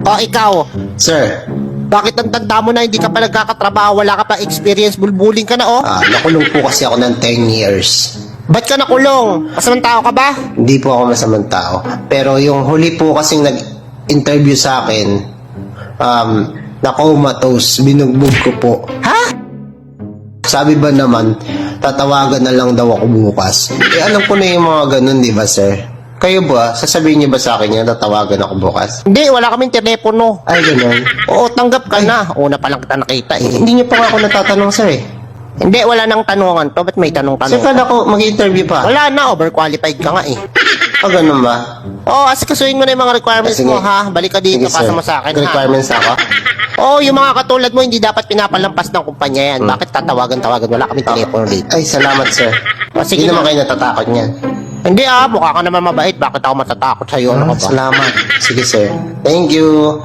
O ikaw, Sir, bakit ang tanda mo na hindi ka pa nagkakatrabaho, wala ka pa experience, bulbuling ka na oh? nakulong po kasi ako ng 10 years. Ba't ka nakulong? Masamang tao ka ba? Hindi po ako masamang tao. Pero yung huli po kasing nag-interview sa akin, na-comatose, binugbog ko po. Ha? Sabi ba naman, tatawagan na lang daw ako bukas. Alam ko na yung mga ganun, di ba, sir? Kayo ba? Sasabihin niyo ba sa akin yan, tatawagan ako bukas? Hindi, wala kaming telepono. Ay, ganun. Oo, tanggap ka na. Una pa lang kita nakita eh. Hindi niyo pa nga ako natatanong, sir, eh. Hindi, wala nang tanungan to. Ba't may tanong-tanong? Sir, kala ko mag-interview pa. Wala na, overqualified ka nga eh. Ganun ba? Oo, asikasuhin mo na yung mga requirements Sige. mo ha. Balik ka dito, Sige, sir. pasa mo sa akin ha. Requirements ako? Oo, yung mga katulad mo, hindi dapat pinapalampas ng kumpanya yan. Bakit tatawagan-tawagan? Wala kaming telepono dito. Ay, salamat, sir. O, sige Hindi na. naman kayo natatakot niyan. Hindi mukha ka naman mabait. Bakit ako matatakot sa'yo? Ano ka ba? Salamat. Sige, sir. Thank you.